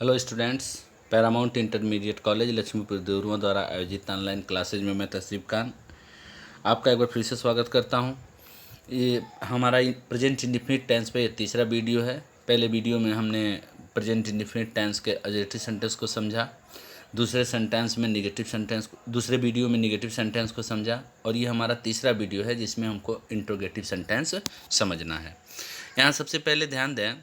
Hello students, Paramount Intermediate College Laxmipur Devrua द्वारा आयोजित online classes में मैं तहसीब खान आपका एक बार फिर से स्वागत करता हूं। ये हमारा प्रेजेंट इंडिफिनिट टेंस पे ये तीसरा वीडियो है। पहले वीडियो में हमने प्रेजेंट इंडिफिनिट टेंस के एडजेक्टिव सेंटेंस को समझा, दूसरे वीडियो में निगेटिव सेंटेंस को समझा, और ये हमारा तीसरा वीडियो है जिसमें हमको इंट्रोगेटिव सेंटेंस समझना है। यहाँ सबसे पहले ध्यान दें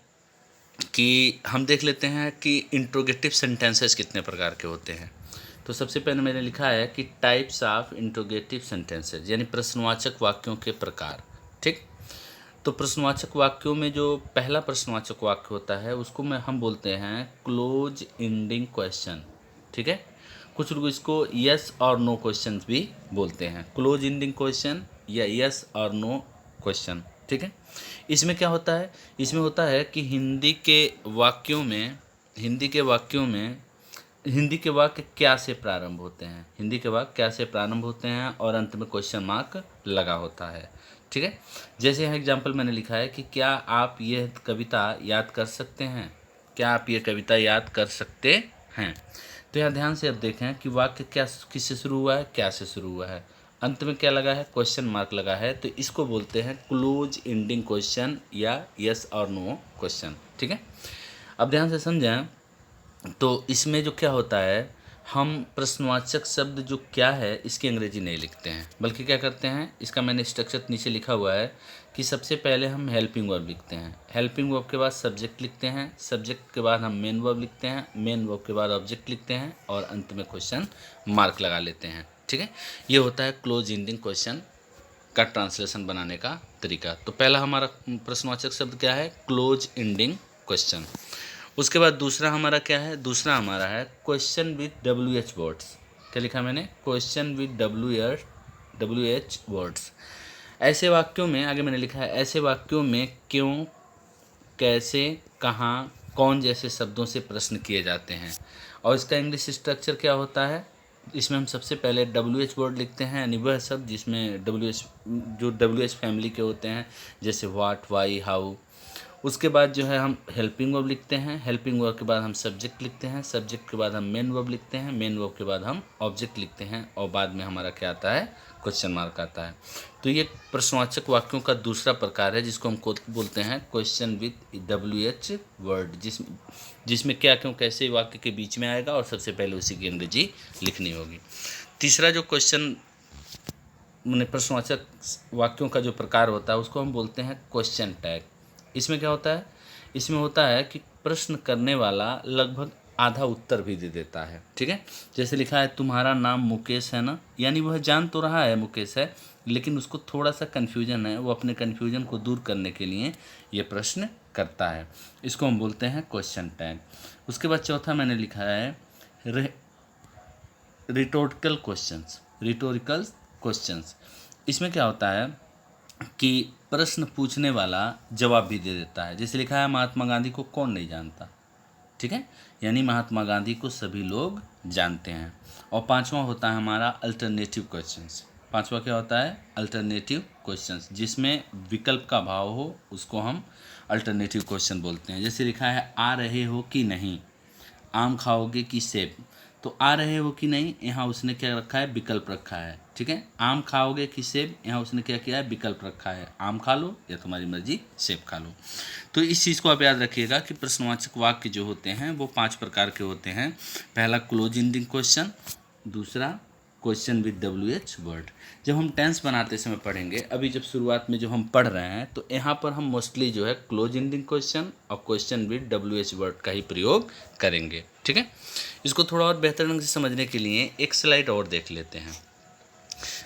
कि हम देख लेते हैं कि इंट्रोगेटिव सेंटेंसेस कितने प्रकार के होते हैं। तो सबसे पहले मैंने लिखा है कि टाइप्स ऑफ इंट्रोगेटिव सेंटेंसेस, यानी प्रश्नवाचक वाक्यों के प्रकार। ठीक, तो प्रश्नवाचक वाक्यों में जो पहला प्रश्नवाचक वाक्य होता है उसको हम बोलते हैं क्लोज एंडिंग क्वेश्चन। ठीक है, कुछ लोग इसको यस और नो क्वेश्चन भी बोलते हैं, क्लोज एंडिंग क्वेश्चन या यस और नो क्वेश्चन। ठीक है, इसमें क्या होता है, इसमें होता है कि हिंदी के वाक्य क्या से प्रारंभ होते हैं, और अंत में क्वेश्चन मार्क लगा होता है। ठीक है, जैसे यहाँ एग्जाम्पल मैंने लिखा है कि क्या आप ये कविता याद कर सकते हैं, तो यहाँ ध्यान से अब देखें कि वाक्य क्या किससे शुरू हुआ है, क्या से शुरू हुआ है, अंत में क्या लगा है, क्वेश्चन मार्क लगा है, तो इसको बोलते हैं क्लोज एंडिंग क्वेश्चन या यस और नो क्वेश्चन। ठीक है, अब ध्यान से समझें। तो इसमें जो क्या होता है, हम प्रश्नवाचक शब्द जो क्या है इसकी अंग्रेजी नहीं लिखते हैं, बल्कि क्या करते हैं, इसका मैंने स्ट्रक्चर नीचे लिखा हुआ है कि सबसे पहले हम हेल्पिंग वर्ब लिखते हैं, हेल्पिंग वर्ब के बाद सब्जेक्ट लिखते हैं, सब्जेक्ट के बाद हम मेन वर्ब लिखते हैं, मेन वर्ब के बाद ऑब्जेक्ट लिखते हैं, और अंत में क्वेश्चन मार्क लगा लेते हैं। ठीक है, ये होता है क्लोज एंडिंग क्वेश्चन का ट्रांसलेशन बनाने का तरीका। तो पहला हमारा प्रश्नवाचक शब्द क्या है, क्लोज एंडिंग क्वेश्चन। उसके बाद दूसरा हमारा क्या है, दूसरा हमारा है क्वेश्चन विथ WH वर्ड्स। क्या लिखा मैंने, क्वेश्चन विथ WH वर्ड्स। ऐसे वाक्यों में, आगे मैंने लिखा है, ऐसे वाक्यों में क्यों, कैसे, कहाँ, कौन जैसे शब्दों से प्रश्न किए जाते हैं। और इसका इंग्लिश स्ट्रक्चर क्या होता है, इसमें हम सबसे पहले WH वर्ड लिखते हैं, यानी वह शब्द जिसमें WH फैमिली के होते हैं, जैसे व्हाट, वाई, हाउ। उसके बाद जो है हम हेल्पिंग वर्ब लिखते हैं, हेल्पिंग वर्ब के बाद हम सब्जेक्ट लिखते हैं, सब्जेक्ट के बाद हम मेन वर्ब लिखते हैं, मेन वर्ब के बाद हम ऑब्जेक्ट लिखते हैं, और बाद में हमारा क्या आता है, क्वेश्चन मार्क आता है। तो ये प्रश्नवाचक वाक्यों का दूसरा प्रकार है जिसको हम बोलते हैं क्वेश्चन विथ WH वर्ड, जिसमें क्या, क्यों, कैसे वाक्य के बीच में आएगा और सबसे पहले उसी की अंग्रेजी लिखनी होगी। तीसरा जो प्रश्नवाचक वाक्यों का जो प्रकार होता है उसको हम बोलते हैं क्वेश्चन टैग। इसमें क्या होता है, इसमें होता है कि प्रश्न करने वाला लगभग आधा उत्तर भी दे देता है। ठीक है, जैसे लिखा है तुम्हारा नाम मुकेश है ना, यानी वह जान तो रहा है मुकेश है, लेकिन उसको थोड़ा सा कन्फ्यूजन है, वो अपने कन्फ्यूजन को दूर करने के लिए ये प्रश्न करता है, इसको हम बोलते हैं क्वेश्चन टैग। उसके बाद चौथा मैंने लिखा है रिटोरिकल क्वेश्चंस। इसमें क्या होता है कि प्रश्न पूछने वाला जवाब भी दे देता है। जैसे लिखा है महात्मा गांधी को कौन नहीं जानता। ठीक है, यानी महात्मा गांधी को सभी लोग जानते हैं। और पांचवा होता है हमारा अल्टरनेटिव क्वेश्चंस। पांचवा क्या होता है, अल्टरनेटिव क्वेश्चंस, जिसमें विकल्प का भाव हो उसको हम अल्टरनेटिव क्वेश्चन बोलते हैं। जैसे लिखा है आ रहे हो कि नहीं, आम खाओगे कि सेब। तो आ रहे हो कि नहीं, यहाँ उसने क्या रखा है, विकल्प रखा है। ठीक है, आम खाओगे कि सेब, यहाँ उसने क्या किया है, विकल्प रखा है, आम खा लो या तुम्हारी मर्जी सेब खा लो। तो इस चीज़ को आप याद रखिएगा कि प्रश्नवाचक वाक्य जो होते हैं वो 5 प्रकार के होते हैं। पहला क्लोज एंडिंग क्वेश्चन, दूसरा क्वेश्चन विद WH वर्ड। जब हम टेंस बनाते समय पढ़ेंगे, अभी जब शुरुआत में जो हम पढ़ रहे हैं, तो यहाँ पर हम मोस्टली जो है क्लोज एंडिंग क्वेश्चन और क्वेश्चन विद WH वर्ड का ही प्रयोग करेंगे। ठीक है, इसको थोड़ा और बेहतर ढंग से समझने के लिए एक स्लाइड और देख लेते हैं।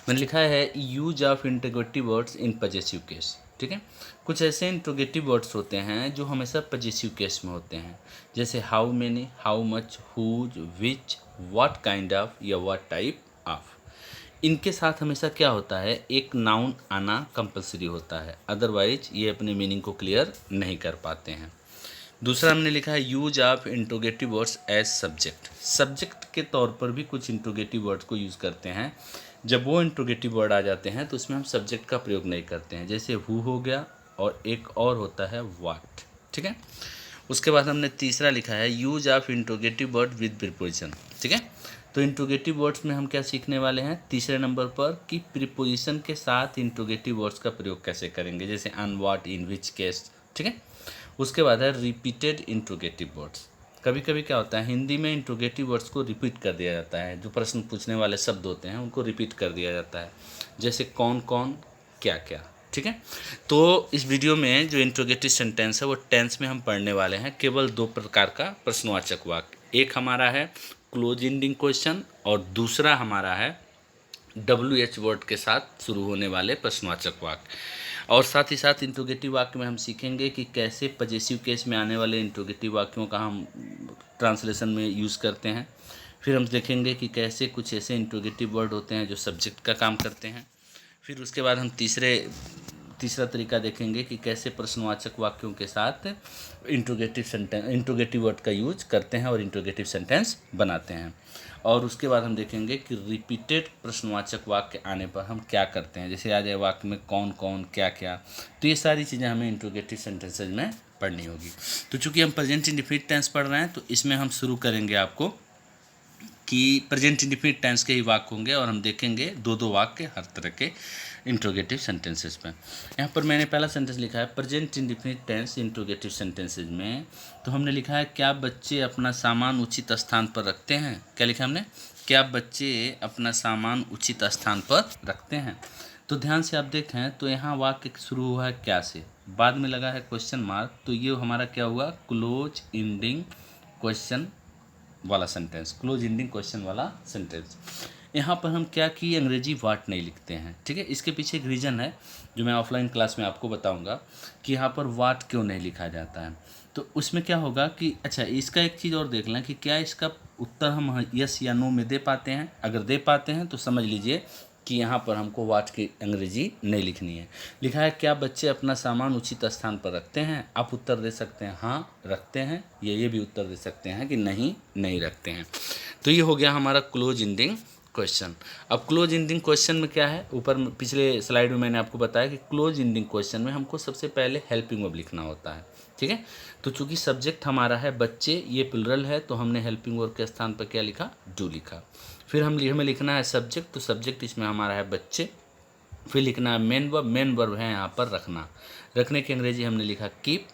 मैंने लिखा है use of interrogative words in possessive case. ठीक है, कुछ ऐसे इंट्रोगेटिव वर्ड्स होते हैं जो हमेशा पजेसिव केस में होते हैं, जैसे how many, how much, whose, which, what kind of या व्हाट टाइप ऑफ। इनके साथ हमेशा क्या होता है, एक नाउन आना कंपलसरी होता है, अदरवाइज ये अपने मीनिंग को क्लियर नहीं कर पाते हैं। दूसरा हमने लिखा है use of interrogative words as subject के तौर पर भी कुछ इंट्रोगेटिव वर्ड्स को यूज़ करते हैं। जब वो इंट्रोगेटिव वर्ड आ जाते हैं तो उसमें हम सब्जेक्ट का प्रयोग नहीं करते हैं, जैसे हु हो गया, और एक और होता है व्हाट। ठीक है, उसके बाद हमने तीसरा लिखा है use of interrogative word with preposition. ठीक है, तो इंट्रोगेटिव वर्ड्स में हम क्या सीखने वाले हैं तीसरे नंबर पर कि प्रीपोजिशन के साथ इंट्रोगेटिव वर्ड्स का प्रयोग कैसे करेंगे, जैसे on, what, in, which case. ठीक है, उसके बाद है रिपीटेड इंट्रोगेटिव वर्ड्स। कभी कभी क्या होता है हिंदी में इंट्रोगेटिव वर्ड्स को रिपीट कर दिया जाता है, जो प्रश्न पूछने वाले शब्द होते हैं उनको रिपीट कर दिया जाता है, जैसे कौन कौन, क्या क्या। ठीक है, तो इस वीडियो में जो इंट्रोगेटिव सेंटेंस है वो टेंस में हम पढ़ने वाले हैं केवल दो प्रकार का प्रश्नवाचक वाक्य। एक हमारा है क्लोज एंडिंग क्वेश्चन और दूसरा हमारा है WH वर्ड के साथ शुरू होने वाले प्रश्नवाचक वाक्य। और साथ ही साथ इंट्रोगेटिव वाक्य में हम सीखेंगे कि कैसे पजेसिव केस में आने वाले इंट्रोगेटिव वाक्यों का हम ट्रांसलेशन में यूज़ करते हैं। फिर हम देखेंगे कि कैसे कुछ ऐसे इंट्रोगेटिव वर्ड होते हैं जो सब्जेक्ट का काम करते हैं। फिर उसके बाद हम तीसरा तरीका देखेंगे कि कैसे प्रश्नवाचक वाक्यों के साथ इंट्रोगेटिव वर्ड का यूज करते हैं और इंट्रोगेटिव सेंटेंस बनाते हैं। और उसके बाद हम देखेंगे कि रिपीटेड प्रश्नवाचक वाक्य आने पर हम क्या करते हैं, जैसे आ जाए वाक्य में कौन कौन, क्या क्या। तो ये सारी चीज़ें हमें इंट्रोगेटिव सेंटेंसेज में पढ़नी होगी। तो चूँकि हम प्रेजेंट इंडेफिनिट टेंस पढ़ रहे हैं तो इसमें हम शुरू करेंगे आपको कि प्रेजेंट इंडेफिनिट टेंस के ही वाक्य होंगे और हम देखेंगे दो दो वाक्य हर तरह के इंट्रोगेटिव सेंटेंसेस पे। यहाँ पर मैंने पहला सेंटेंस लिखा है present indefinite tense interrogative sentences में। तो हमने लिखा है क्या बच्चे अपना सामान उचित स्थान पर रखते हैं। क्या लिखा हमने, क्या बच्चे अपना सामान उचित स्थान पर रखते हैं। तो ध्यान से आप देखें तो यहाँ वाक्य शुरू हुआ है क्या से, बाद में लगा है क्वेश्चन मार्क, तो ये हमारा क्या हुआ क्लोज एंडिंग क्वेश्चन वाला सेंटेंस, क्लोज एंडिंग क्वेश्चन वाला सेंटेंस। यहाँ पर हम क्या कि अंग्रेजी वाट नहीं लिखते हैं। ठीक है, इसके पीछे एक रीज़न है जो मैं ऑफलाइन क्लास में आपको बताऊंगा कि यहाँ पर वाट क्यों नहीं लिखा जाता है। तो उसमें क्या होगा कि अच्छा इसका एक चीज़ और देख लें कि क्या इसका उत्तर हम यस या नो में दे पाते हैं। अगर दे पाते हैं तो समझ लीजिए कि यहाँ पर हमको वाट की अंग्रेजी नहीं लिखनी है। लिखा है क्या बच्चे अपना सामान उचित स्थान पर रखते हैं। आप उत्तर दे सकते हैं हाँ रखते हैं, ये भी उत्तर दे सकते हैं कि नहीं रखते हैं। तो ये हो गया हमारा क्लोज एंडिंग क्वेश्चन। अब क्लोज एंडिंग क्वेश्चन में क्या है, ऊपर पिछले स्लाइड में मैंने आपको बताया कि क्लोज एंडिंग क्वेश्चन में हमको सबसे पहले हेल्पिंग वर्ब लिखना होता है। ठीक है, तो चूंकि सब्जेक्ट हमारा है बच्चे, ये प्लुरल है, तो हमने हेल्पिंग वर्ब के स्थान पर क्या लिखा, डू लिखा। फिर हमें लिखना है सब्जेक्ट, तो सब्जेक्ट इसमें हमारा है बच्चे। फिर लिखना है मेन वर्ब है यहाँ पर रखना, रखने की अंग्रेजी हमने लिखा कीप।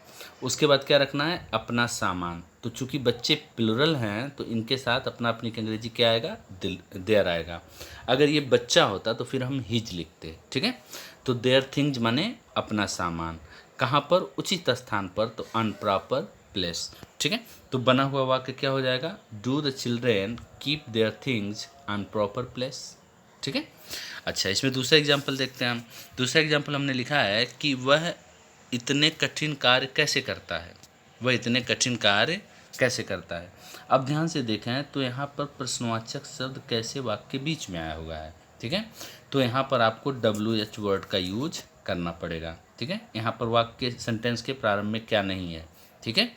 उसके बाद क्या रखना है, अपना सामान। तो चूंकि बच्चे प्लुरल हैं तो इनके साथ अपना अपनी की अंग्रेजी क्या आएगा, देयर आएगा। अगर ये बच्चा होता तो फिर हम हिज लिखते। ठीक है, तो देयर थिंग्स माने अपना सामान, कहाँ पर, उचित स्थान पर, तो ऑन प्रॉपर प्लेस। ठीक है, तो बना हुआ वाक्य क्या हो जाएगा, do the children keep their things on proper place. ठीक है, अच्छा इसमें दूसरा एग्जाम्पल देखते हैं हम। दूसरा एग्जाम्पल हमने लिखा है कि वह इतने कठिन कार्य कैसे करता है। वह इतने कठिन कार्य कैसे करता है। अब ध्यान से देखें तो यहाँ पर प्रश्नवाचक शब्द कैसे वाक्य के बीच में आया हुआ है। ठीक है, तो यहाँ पर आपको WH वर्ड का यूज करना पड़ेगा। ठीक है, यहाँ पर वाक्य सेंटेंस के प्रारंभ में क्या नहीं है। ठीक है,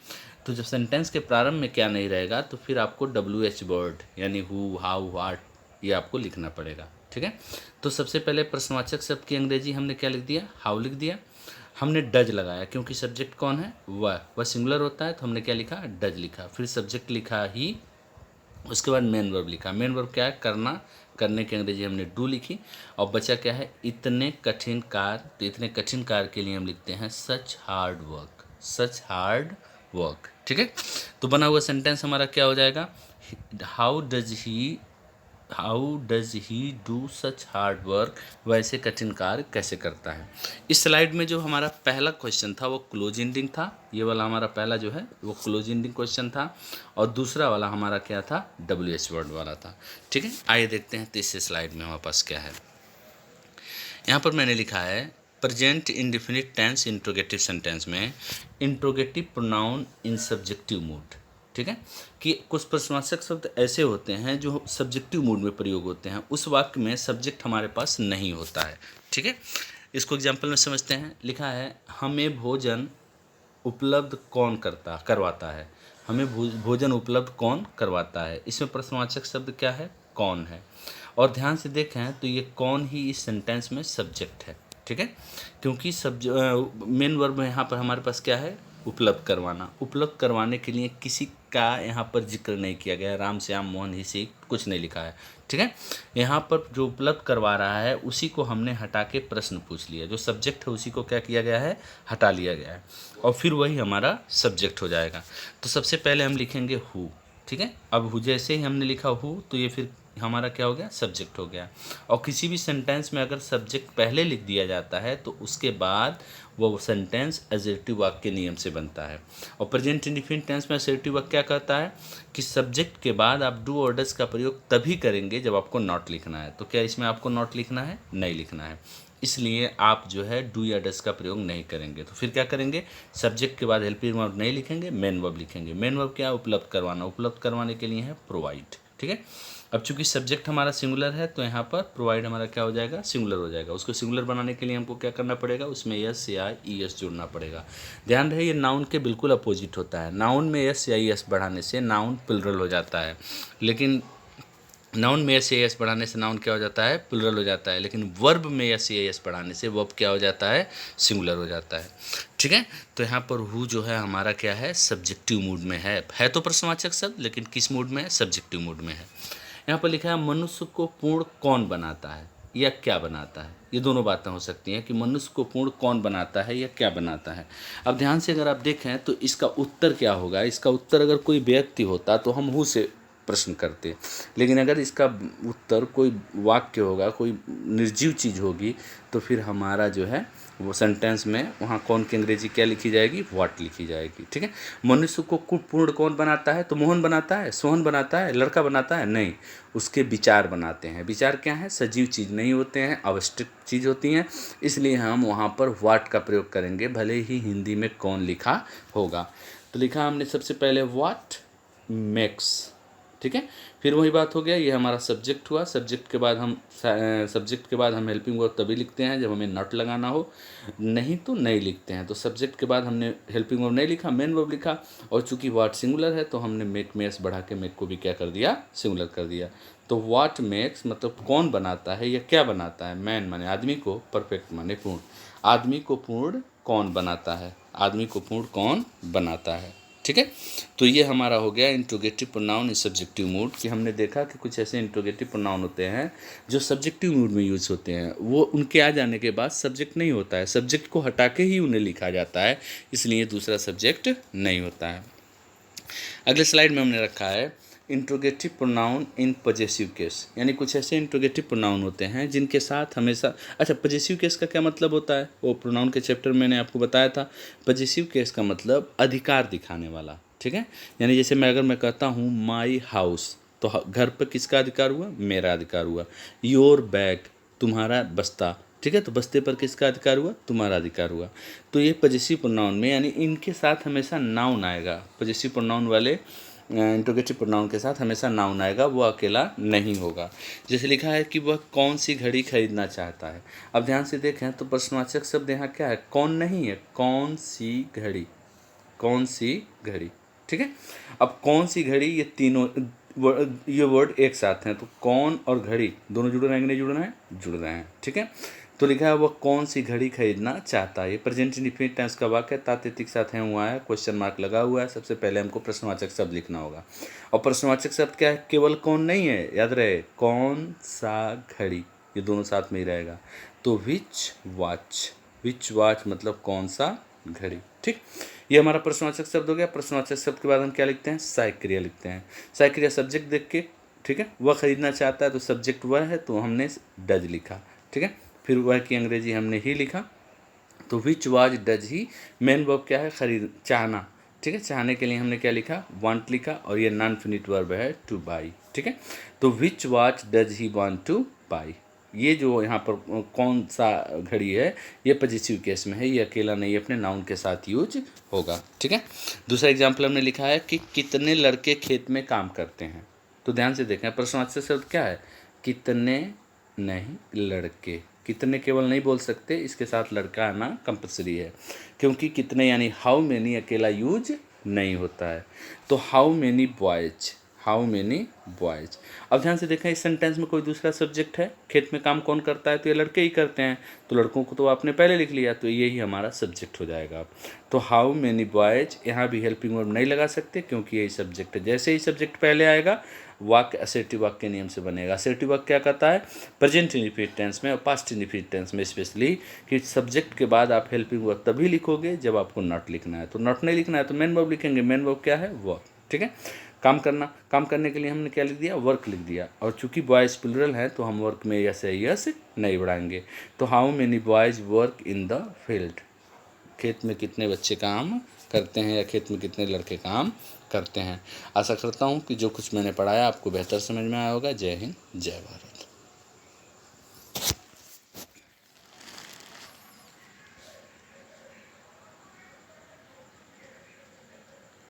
तो जब सेंटेंस के प्रारंभ में क्या नहीं रहेगा तो फिर आपको WH वर्ड यानी हु, हाउ, व्हाट ये आपको लिखना पड़ेगा। ठीक है, तो सबसे पहले प्रश्नवाचक शब्द की अंग्रेजी हमने क्या लिख दिया, हाउ लिख दिया। हमने डज लगाया क्योंकि सब्जेक्ट कौन है, वह सिंगुलर होता है, तो हमने क्या लिखा, डज लिखा। फिर सब्जेक्ट लिखा ही, उसके बाद मेन वर्ब लिखा। मेन वर्ब क्या है, करना, करने की अंग्रेजी हमने डू लिखी। और बचा क्या है, इतने कठिन कार्य। तो इतने कठिन कार्य के लिए हम लिखते हैं सच हार्ड वर्क, सच हार्ड वर्क। ठीक है, तो बना हुआ सेंटेंस हमारा क्या हो जाएगा, how does he do such hard work, वैसे कठिन कार्य कैसे करता है। इस स्लाइड में जो हमारा पहला क्वेश्चन था वो क्लोज एंडिंग था। ये वाला हमारा पहला जो है वो क्लोज एंडिंग क्वेश्चन था और दूसरा वाला हमारा क्या था, WH वर्ड वाला था। ठीक है, आइए देखते हैं तीसरे स्लाइड में हमारे पास क्या है। यहाँ पर मैंने लिखा है present indefinite tense interrogative sentence में interrogative pronoun in subjective mood. ठीक है, कि कुछ प्रश्नवाचक शब्द ऐसे होते हैं जो सब्जेक्टिव मूड में प्रयोग होते हैं, उस वाक्य में सब्जेक्ट हमारे पास नहीं होता है। ठीक है, इसको एग्जाम्पल में समझते हैं। लिखा है हमें भोजन उपलब्ध कौन करवाता है। हमें भोजन उपलब्ध कौन करवाता है। इसमें प्रश्नवाचक शब्द क्या है, कौन है। और ध्यान से देखें तो ये कौन ही इस सेंटेंस में सब्जेक्ट है। ठीक है, क्योंकि मेन वर्ब में यहाँ पर हमारे पास क्या है, उपलब्ध करवाना। उपलब्ध करवाने के लिए किसी का यहाँ पर जिक्र नहीं किया गया है, राम श्याम मोहन ही सी कुछ नहीं लिखा है, ठीक है। यहाँ पर जो उपलब्ध करवा रहा है उसी को हमने हटा के प्रश्न पूछ लिया, जो सब्जेक्ट है उसी को क्या किया गया है, हटा लिया गया है, और फिर वही हमारा सब्जेक्ट हो जाएगा। तो सबसे पहले हम लिखेंगे हु, ठीक है। अब हु जैसे ही हमने लिखा हु तो ये फिर हमारा क्या हो गया, सब्जेक्ट हो गया। और किसी भी सेंटेंस में अगर सब्जेक्ट पहले लिख दिया जाता है तो उसके बाद वो सेंटेंस एजर्टिव वाक्य के नियम से बनता है। और प्रेजेंट इंडिफिनिट टेंस में एजर्टिव वाक्य क्या कहता है कि सब्जेक्ट के बाद आप डू और डज का प्रयोग तभी करेंगे जब आपको नॉट लिखना है। तो क्या इसमें आपको नॉट लिखना है, नहीं लिखना है, इसलिए आप जो है डू या डज का प्रयोग नहीं करेंगे। तो फिर क्या करेंगे, सब्जेक्ट के बाद हेल्पिंग वर्ब नहीं लिखेंगे, मेन वर्ब लिखेंगे। मेन वर्ब क्या है, उपलब्ध करवाना। उपलब्ध करवाने के लिए है प्रोवाइड, ठीक है। अब चूंकि सब्जेक्ट हमारा सिंगुलर है तो यहाँ पर प्रोवाइड हमारा क्या हो जाएगा, सिंगुलर हो जाएगा। उसको सिंगुलर बनाने के लिए हमको क्या करना पड़ेगा, उसमें यस या ई एस जोड़ना पड़ेगा। ध्यान रहे ये नाउन के बिल्कुल अपोजिट होता है। नाउन में यस या ई एस बढ़ाने से नाउन प्लुरल हो जाता है, लेकिन नाउन में एस या एस बढ़ाने से नाउन क्या हो जाता है, प्लुरल हो जाता है। लेकिन वर्ब में एस या एस बढ़ाने से वर्ब क्या हो जाता है, सिंगुलर हो जाता है, ठीक है। तो यहाँ पर हु जो है हमारा क्या है, सब्जेक्टिव मूड में है तो प्रश्नवाचक शब्द, लेकिन किस मूड में है, सब्जेक्टिव मूड में है। यहाँ पर लिखा है मनुष्य को पूर्ण कौन बनाता है या क्या बनाता है। ये दोनों बातें हो सकती हैं कि मनुष्य को पूर्ण कौन बनाता है या क्या बनाता है। अब ध्यान से अगर आप देखें तो इसका उत्तर क्या होगा, इसका उत्तर अगर कोई व्यक्ति होता तो हम हु से प्रश्न करते, लेकिन अगर इसका उत्तर कोई वाक्य होगा, कोई निर्जीव चीज़ होगी, तो फिर हमारा जो है वो सेंटेंस में वहाँ कौन की अंग्रेजी क्या लिखी जाएगी, व्हाट लिखी जाएगी, ठीक है। मनुष्य को पूर्ण कौन बनाता है, तो मोहन बनाता है, सोहन बनाता है, लड़का बनाता है, नहीं, उसके विचार बनाते हैं। विचार क्या है, सजीव चीज़ नहीं होते हैं, आवश्यक चीज़ होती हैं, इसलिए हम वहाँ पर व्हाट का प्रयोग करेंगे, भले ही हिंदी में कौन लिखा होगा। तो लिखा हमने सबसे पहले व्हाट मेक्स, ठीक है। फिर वही बात हो गया, ये हमारा सब्जेक्ट हुआ। सब्जेक्ट के बाद हम हेल्पिंग वर्ब तभी लिखते हैं जब हमें नॉट लगाना हो, नहीं तो नहीं लिखते हैं। तो सब्जेक्ट के बाद हमने हेल्पिंग वर्ब नहीं लिखा, मेन वर्ब लिखा, और चूंकि व्हाट सिंगुलर है तो हमने मेक में एस बढ़ा के मेक को भी क्या कर दिया, सिंगुलर कर दिया। तो व्हाट मेक्स मतलब कौन बनाता है या क्या बनाता है। मैन माने आदमी को, परफेक्ट माने पूर्ण, आदमी को पूर्ण कौन बनाता है, आदमी को पूर्ण कौन बनाता है, ठीक है। तो ये हमारा हो गया interrogative pronoun in subjective mood, कि हमने देखा कि कुछ ऐसे इंट्रोगेटिव प्रोनाउन होते हैं जो सब्जेक्टिव मूड में यूज़ होते हैं, वो उनके आ जाने के बाद सब्जेक्ट नहीं होता है, सब्जेक्ट को हटा के ही उन्हें लिखा जाता है, इसलिए दूसरा सब्जेक्ट नहीं होता है। अगले स्लाइड में हमने रखा है इंट्रोगेटिव प्रोनाउन इन पॉजेसिव केस, यानी कुछ ऐसे इंट्रोगेटिव प्रोनाउन होते हैं जिनके साथ हमेशा, अच्छा पॉजेसिव केस का क्या मतलब होता है, वो प्रोनाउन के चैप्टर में मैंने आपको बताया था। पॉजेसिव केस का मतलब अधिकार दिखाने वाला, ठीक है। यानी जैसे अगर मैं कहता हूँ माई हाउस, तो घर पर किसका अधिकार हुआ, मेरा अधिकार हुआ। योर बैग, तुम्हारा बस्ता, ठीक है, तो बस्ते पर किसका अधिकार हुआ, तुम्हारा अधिकार हुआ। तो ये पॉजेसिव प्रोनाउन में, यानी इनके साथ हमेशा नाउन आएगा। पॉजेसिव प्रोनाउन वाले इंट्रोगेटिव प्रोनाउन के साथ हमेशा नाउन आएगा, वो अकेला नहीं होगा। जैसे लिखा है कि वह कौन सी घड़ी खरीदना चाहता है। अब ध्यान से देखें तो प्रश्नवाचक शब्द यहाँ क्या है, कौन नहीं है, कौन सी घड़ी, कौन सी घड़ी, ठीक है। अब कौन सी घड़ी, ये तीनों ये वर्ड एक साथ हैं, तो कौन और घड़ी दोनों जुड़ रहे हैं कि नहीं जुड़ रहे हैं, जुड़ रहे हैं, ठीक है। तो लिखा है वह कौन सी घड़ी खरीदना चाहता है। ये प्रेजेंट इंडिफिनिट टेंस का वाक्य तात्विक साथ है, हुआ है, क्वेश्चन मार्क लगा हुआ है। सबसे पहले हमको प्रश्नवाचक शब्द लिखना होगा, और प्रश्नवाचक शब्द क्या है, केवल कौन नहीं है, याद रहे, कौन सा घड़ी, ये दोनों साथ में ही रहेगा। तो विच वॉच मतलब कौन सा घड़ी, ठीक। ये हमारा प्रश्नवाचक शब्द हो गया। प्रश्नवाचक शब्द के बाद हम क्या लिखते हैं, सहायक क्रिया लिखते हैं। सहायक क्रिया सब्जेक्ट देख के, ठीक है, वह खरीदना चाहता है तो सब्जेक्ट वह है, तो हमने डज लिखा, ठीक है। फिर वह की अंग्रेजी हमने ही लिखा, तो which was does he. Main verb क्या है, खरीद, चाहना, ठीक है। चाहने के लिए हमने क्या लिखा, वांट लिखा, और ये नॉन फिनिट वर्ब है टू बाई, ठीक है। तो which watch does he want to buy. ये जो यहाँ पर कौन सा घड़ी है, ये पॉजिटिव केस में है, ये अकेला नहीं, अपने नाउन के साथ यूज होगा, ठीक है। दूसरा एग्जाम्पल हमने लिखा है कि कितने लड़के खेत में काम करते हैं। तो ध्यान से देखें, प्रश्नवाचक शब्द क्या है, कितने नहीं, लड़के। कितने केवल नहीं बोल सकते, इसके साथ लड़का आना कंपलसरी है, क्योंकि कितने यानी हाउ मेनी अकेला यूज नहीं होता है। तो how many boys, how many boys. अब ध्यान से देखें, इस सेंटेंस में कोई दूसरा सब्जेक्ट है, खेत में काम कौन करता है, तो ये लड़के ही करते हैं, तो लड़कों को तो आपने पहले लिख लिया, तो यही हमारा सब्जेक्ट हो जाएगा। तो हाउ मेनी बॉयज, यहाँ भी हेल्पिंग वर्ब नहीं लगा सकते क्योंकि यही सब्जेक्ट है। जैसे ही सब्जेक्ट पहले आएगा, वाक्य असर्टिव वाक्य के नियम से बनेगा। असर्टिव वाक्य क्या कहता है, प्रेजेंट इंडिफिनिट टेंस में और पास्ट इंडिफिनिट टेंस में स्पेशली, कि सब्जेक्ट के बाद आप हेल्पिंग वर्ब तभी लिखोगे जब आपको नॉट लिखना है। तो नॉट नहीं लिखना है तो मेन वर्ब लिखेंगे। मेन वर्ब क्या है, वर्क। ठीक है, काम करना, काम करने के लिए हमने क्या लिख दिया, वर्क लिख दिया। और चूंकि बॉयज़ प्लूरल है तो हम वर्क में यस है, यस नहीं बढ़ाएंगे। तो how many boys work in the field, खेत में कितने बच्चे काम करते हैं या खेत में कितने लड़के काम करते हैं। आशा करता हूँ कि जो कुछ मैंने पढ़ाया आपको बेहतर समझ में आया होगा। जय हिंद, जय भारत।